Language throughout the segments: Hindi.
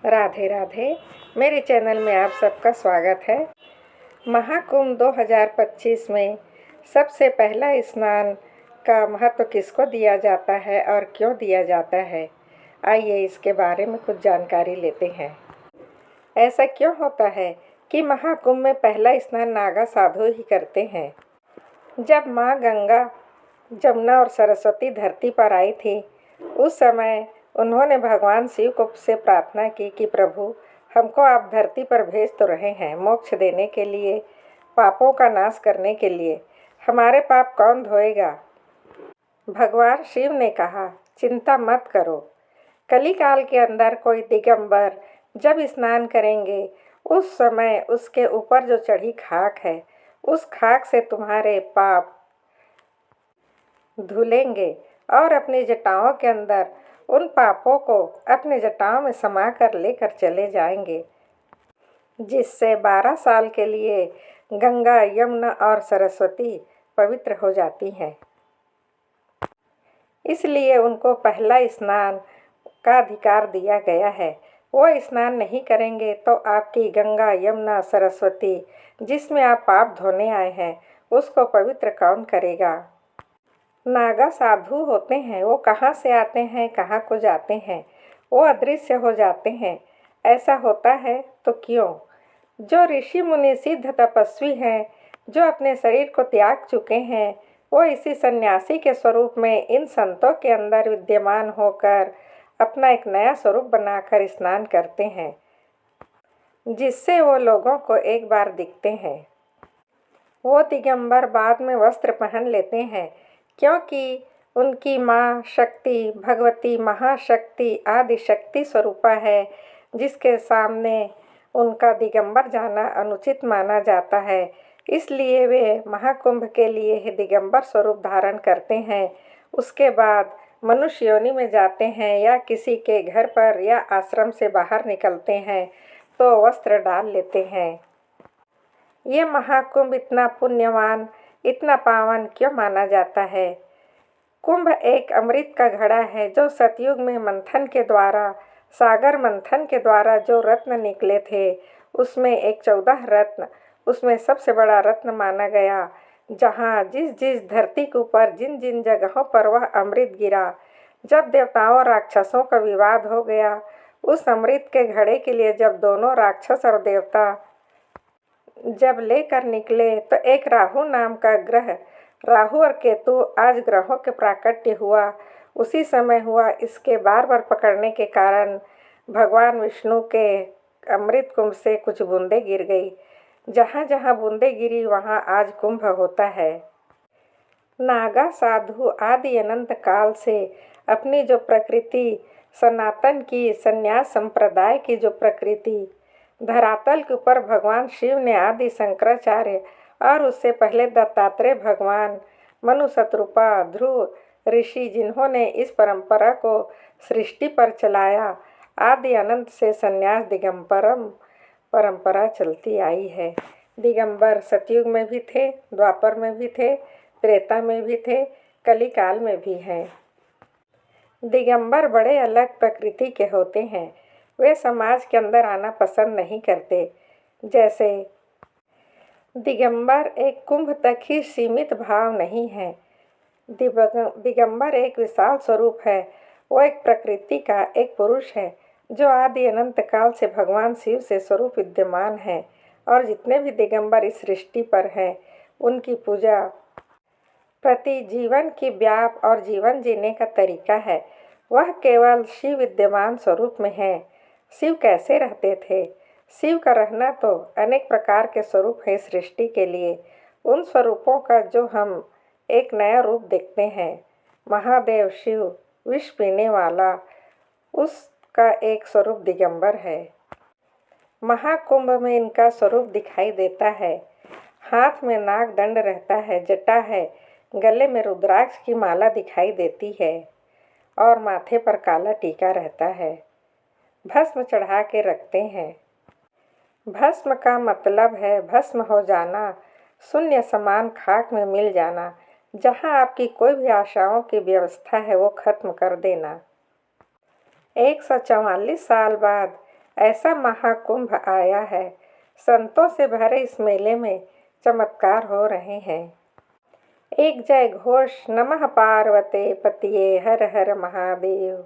राधे राधे। मेरे चैनल में आप सबका स्वागत है। महाकुंभ 2025 में सबसे पहला स्नान का महत्व किसको दिया जाता है और क्यों दिया जाता है, आइए इसके बारे में कुछ जानकारी लेते हैं। ऐसा क्यों होता है कि महाकुंभ में पहला स्नान नागा साधु ही करते हैं। जब माँ गंगा, जमुना और सरस्वती धरती पर आई थी, उस समय उन्होंने भगवान शिव को से प्रार्थना की कि प्रभु, हमको आप धरती पर भेज तो रहे हैं मोक्ष देने के लिए, पापों का नाश करने के लिए, हमारे पाप कौन धोएगा। भगवान शिव ने कहा, चिंता मत करो। कलिकाल के अंदर कोई दिगंबर जब स्नान करेंगे, उस समय उसके ऊपर जो चढ़ी खाक है, उस खाक से तुम्हारे पाप धुलेंगे और अपनी जटाओं के अंदर उन पापों को अपने जटाओं में समा कर लेकर चले जाएंगे, जिससे 12 साल के लिए गंगा, यमुना और सरस्वती पवित्र हो जाती हैं। इसलिए उनको पहला स्नान का अधिकार दिया गया है। वो स्नान नहीं करेंगे तो आपकी गंगा, यमुना, सरस्वती जिसमें आप पाप धोने आए हैं, उसको पवित्र कौन करेगा। नागा साधु होते हैं, वो कहाँ से आते हैं, कहाँ को जाते हैं, वो अदृश्य हो जाते हैं। ऐसा होता है तो क्यों? जो ऋषि मुनि सिद्ध तपस्वी हैं, जो अपने शरीर को त्याग चुके हैं, वो इसी सन्यासी के स्वरूप में इन संतों के अंदर विद्यमान होकर अपना एक नया स्वरूप बनाकर स्नान करते हैं, जिससे वो लोगों को एक बार दिखते हैं। वो दिगंबर बाद में वस्त्र पहन लेते हैं, क्योंकि उनकी माँ शक्ति, भगवती महाशक्ति आदि शक्ति स्वरूपा है, जिसके सामने उनका दिगंबर जाना अनुचित माना जाता है। इसलिए वे महाकुंभ के लिए ही दिगंबर स्वरूप धारण करते हैं। उसके बाद मनुष्य योनि में जाते हैं या किसी के घर पर या आश्रम से बाहर निकलते हैं तो वस्त्र डाल लेते हैं। ये महाकुंभ इतना पुण्यवान, इतना पावन क्यों माना जाता है? कुंभ एक अमृत का घड़ा है, जो सतयुग में मंथन के द्वारा, सागर मंथन के द्वारा जो रत्न निकले थे, उसमें एक 14 रत्न, उसमें सबसे बड़ा रत्न माना गया। जहाँ जिस जिस धरती के ऊपर जिन जिन जगहों पर वह अमृत गिरा, जब देवताओं और राक्षसों का विवाद हो गया, उस अमृत के घड़े के लिए जब दोनों राक्षस और देवता जब लेकर निकले, तो एक राहु नाम का ग्रह, राहु और केतु आज ग्रहों के प्राकट्य हुआ, उसी समय हुआ। इसके बार बार पकड़ने के कारण भगवान विष्णु के अमृत कुंभ से कुछ बूंदें गिर गई। जहाँ जहाँ बूंदें गिरी, वहाँ आज कुंभ होता है। नागा साधु आदि अनंत काल से अपनी जो प्रकृति, सनातन की संन्यास संप्रदाय की जो प्रकृति, धरातल के ऊपर भगवान शिव ने आदि शंकराचार्य और उससे पहले दत्तात्रेय भगवान, मनु शत्रुपा, ध्रुव ऋषि, जिन्होंने इस परंपरा को सृष्टि पर चलाया, आदि अनंत से संन्यास दिगंबरम परंपरा चलती आई है। दिगंबर सतयुग में भी थे, द्वापर में भी थे, त्रेता में भी थे, कलिकाल में भी हैं। दिगंबर बड़े अलग प्रकृति के होते हैं। वे समाज के अंदर आना पसंद नहीं करते। जैसे दिगंबर एक कुंभ तक ही सीमित भाव नहीं है। दिगंबर एक विशाल स्वरूप है। वो एक प्रकृति का एक पुरुष है, जो आदि अनंत काल से भगवान शिव से स्वरूप विद्यमान है। और जितने भी दिगंबर इस सृष्टि पर हैं, उनकी पूजा प्रति जीवन की व्याप और जीवन जीने का तरीका है, वह केवल शिव विद्यमान स्वरूप में है। शिव कैसे रहते थे? शिव का रहना तो अनेक प्रकार के स्वरूप है सृष्टि के लिए। उन स्वरूपों का जो हम एक नया रूप देखते हैं, महादेव शिव, विष पीने वाला, उसका एक स्वरूप दिगंबर है। महाकुंभ में इनका स्वरूप दिखाई देता है। हाथ में नाग दंड रहता है, जटा है, गले में रुद्राक्ष की माला दिखाई देती है और माथे पर काला टीका रहता है। भस्म चढ़ा के रखते हैं। भस्म का मतलब है भस्म हो जाना, शून्य समान खाक में मिल जाना। जहाँ आपकी कोई भी आशाओं की व्यवस्था है, वो खत्म कर देना। 144 साल बाद ऐसा महाकुंभ आया है। संतों से भरे इस मेले में चमत्कार हो रहे हैं। एक जय घोष नमः पार्वते पतिये हर हर महादेव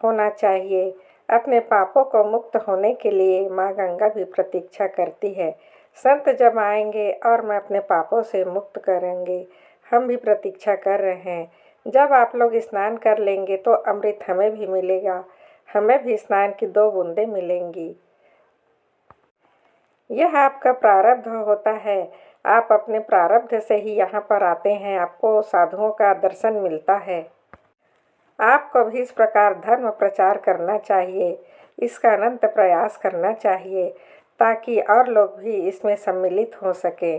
होना चाहिए। अपने पापों को मुक्त होने के लिए माँ गंगा भी प्रतीक्षा करती है। संत जब आएंगे और मैं अपने पापों से मुक्त करेंगे, हम भी प्रतीक्षा कर रहे हैं। जब आप लोग स्नान कर लेंगे तो अमृत हमें भी मिलेगा, हमें भी स्नान की 2 बूंदें मिलेंगी। यह आपका प्रारब्ध होता है। आप अपने प्रारब्ध से ही यहाँ पर आते हैं। आपको साधुओं का दर्शन मिलता है। आपको भी इस प्रकार धर्म प्रचार करना चाहिए, इसका अनंत प्रयास करना चाहिए ताकि और लोग भी इसमें सम्मिलित हो सके।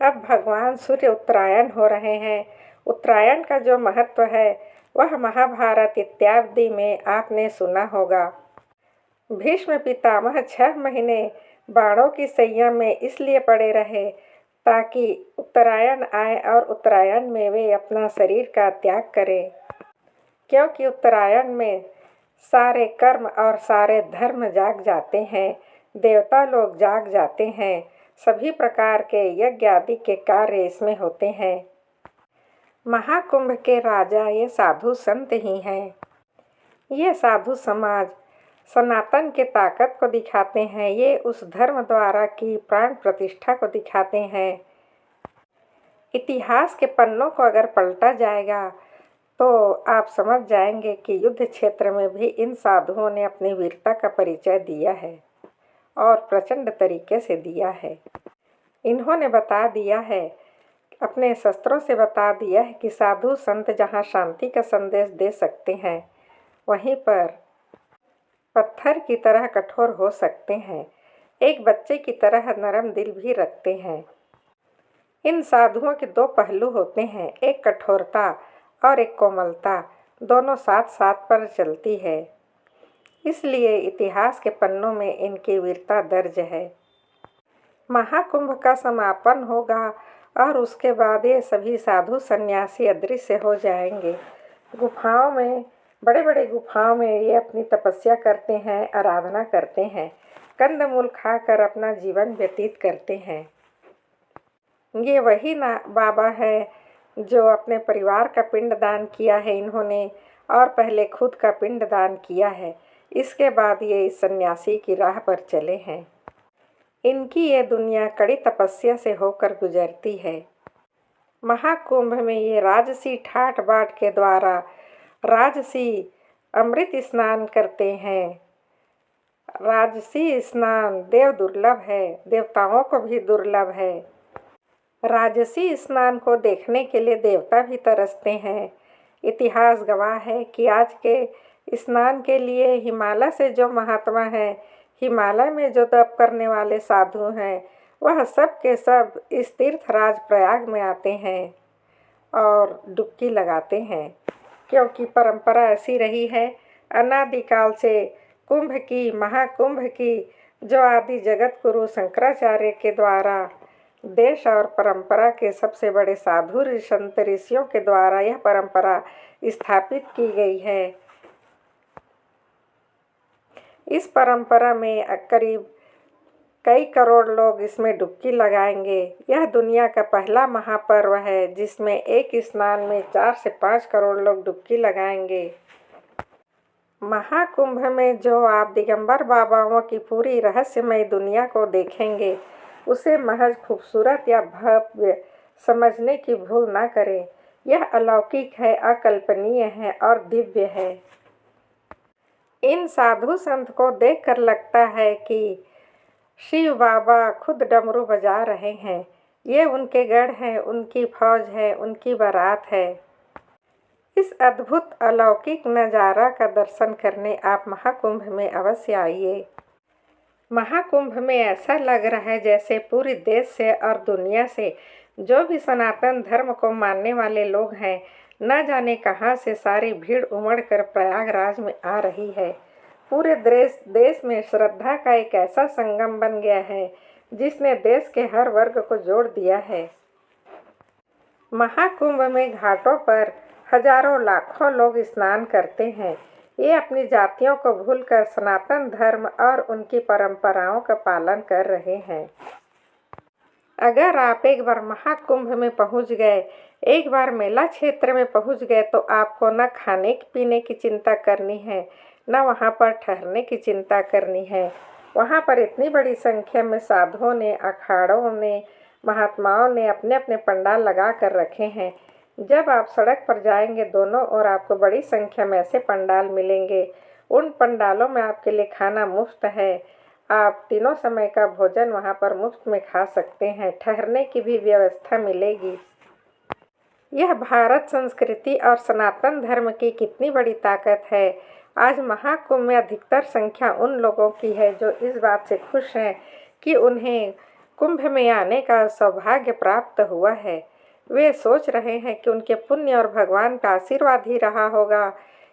अब भगवान सूर्य उत्तरायण हो रहे हैं। उत्तरायण का जो महत्व है वह महाभारत इत्यादि में आपने सुना होगा। भीष्म पितामह 6 महीने बाणों की सैया में इसलिए पड़े रहे ताकि उत्तरायण आए और उत्तरायण में वे अपना शरीर का त्याग करें, क्योंकि उत्तरायण में सारे कर्म और सारे धर्म जाग जाते हैं, देवता लोग जाग जाते हैं, सभी प्रकार के यज्ञ आदि के कार्य इसमें होते हैं। महाकुंभ के राजा ये साधु संत ही हैं। ये साधु समाज सनातन के ताकत को दिखाते हैं। ये उस धर्म द्वारा की प्राण प्रतिष्ठा को दिखाते हैं। इतिहास के पन्नों को अगर पलटा जाएगा तो आप समझ जाएंगे कि युद्ध क्षेत्र में भी इन साधुओं ने अपनी वीरता का परिचय दिया है और प्रचंड तरीके से दिया है। इन्होंने बता दिया है, अपने शस्त्रों से बता दिया है कि साधु संत जहाँ शांति का संदेश दे सकते हैं, वहीं पर पत्थर की तरह कठोर हो सकते हैं, एक बच्चे की तरह नरम दिल भी रखते हैं। इन साधुओं के 2 पहलू होते हैं, एक कठोरता और एक कोमलता, दोनों साथ साथ पर चलती है। इसलिए इतिहास के पन्नों में इनकी वीरता दर्ज है। महाकुंभ का समापन होगा और उसके बाद ये सभी साधु सन्यासी अदृश्य हो जाएंगे। गुफाओं में, बड़े बड़े गुफाओं में ये अपनी तपस्या करते हैं, आराधना करते हैं, कंदमूल खाकर अपना जीवन व्यतीत करते हैं। ये वही ना बाबा है जो अपने परिवार का पिंड दान किया है इन्होंने, और पहले खुद का पिंड दान किया है। इसके बाद ये इस सन्यासी की राह पर चले हैं। इनकी ये दुनिया कड़ी तपस्या से होकर गुजरती है। महाकुंभ में ये राजसी ठाट बाट के द्वारा राजसी अमृत स्नान करते हैं। राजसी स्नान देव दुर्लभ है, देवताओं को भी दुर्लभ है। राजसी स्नान को देखने के लिए देवता भी तरसते हैं। इतिहास गवाह है कि आज के स्नान के लिए हिमालय से जो महात्मा हैं, हिमालय में जो तप करने वाले साधु हैं, वह सब के सब इस तीर्थराज प्रयाग में आते हैं और डुबकी लगाते हैं, क्योंकि परंपरा ऐसी रही है अनादिकाल से कुंभ की, महाकुंभ की, जो आदि जगत गुरु शंकराचार्य के द्वारा देश और परंपरा के सबसे बड़े साधु संत ऋषियों के द्वारा यह परंपरा स्थापित की गई है। इस परंपरा में करीब कई करोड़ लोग इसमें डुबकी लगाएंगे। यह दुनिया का पहला महापर्व है जिसमें एक स्नान में 4 से 5 करोड़ लोग डुबकी लगाएंगे। महाकुंभ में जो आप दिगंबर बाबाओं की पूरी रहस्यमय दुनिया को देखेंगे, उसे महज खूबसूरत या भव्य समझने की भूल ना करें। यह अलौकिक है, अकल्पनीय है और दिव्य है। इन साधु संत को देखकर लगता है कि शिव बाबा खुद डमरू बजा रहे हैं। ये उनके गढ़ हैं, उनकी फौज है, उनकी बारात है। इस अद्भुत अलौकिक नज़ारा का दर्शन करने आप महाकुंभ में अवश्य आइए। महाकुंभ में ऐसा लग रहा है जैसे पूरे देश से और दुनिया से जो भी सनातन धर्म को मानने वाले लोग हैं, न जाने कहाँ से सारी भीड़ उमड़कर प्रयागराज में आ रही है। पूरे देश में श्रद्धा का एक ऐसा संगम बन गया है जिसने देश के हर वर्ग को जोड़ दिया है। महाकुंभ में घाटों पर हजारों लाखों लोग स्नान करते हैं। ये अपनी जातियों को भूलकर सनातन धर्म और उनकी परंपराओं का पालन कर रहे हैं। अगर आप एक बार महाकुंभ में पहुंच गए, एक बार मेला क्षेत्र में पहुंच गए, तो आपको न खाने पीने की चिंता करनी है, न वहां पर ठहरने की चिंता करनी है। वहां पर इतनी बड़ी संख्या में साधुओं ने, अखाड़ों ने, महात्माओं ने अपने अपने पंडाल लगा कर रखे हैं। जब आप सड़क पर जाएंगे, दोनों ओर आपको बड़ी संख्या में ऐसे पंडाल मिलेंगे। उन पंडालों में आपके लिए खाना मुफ्त है। आप तीनों समय का भोजन वहाँ पर मुफ्त में खा सकते हैं। ठहरने की भी व्यवस्था मिलेगी। यह भारत संस्कृति और सनातन धर्म की कितनी बड़ी ताकत है। आज महाकुंभ में अधिकतर संख्या उन लोगों की है जो इस बात से खुश हैं कि उन्हें कुंभ में आने का सौभाग्य प्राप्त हुआ है। वे सोच रहे हैं कि उनके पुण्य और भगवान का आशीर्वाद ही रहा होगा,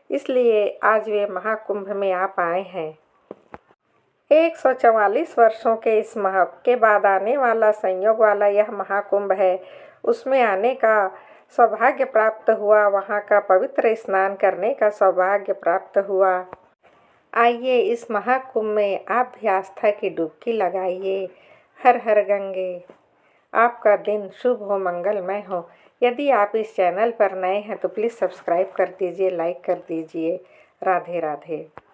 इसलिए आज वे महाकुंभ में आ पाए हैं। 144 वर्षों के इस के बाद आने वाला संयोग वाला यह महाकुंभ है। उसमें आने का सौभाग्य प्राप्त हुआ, वहाँ का पवित्र स्नान करने का सौभाग्य प्राप्त हुआ। आइए इस महाकुंभ में आप भी आस्था की डुबकी लगाइए। हर हर गंगे। आपका दिन शुभ हो, मंगलमय हो। यदि आप इस चैनल पर नए हैं तो प्लीज़ सब्सक्राइब कर दीजिए, लाइक कर दीजिए। राधे राधे।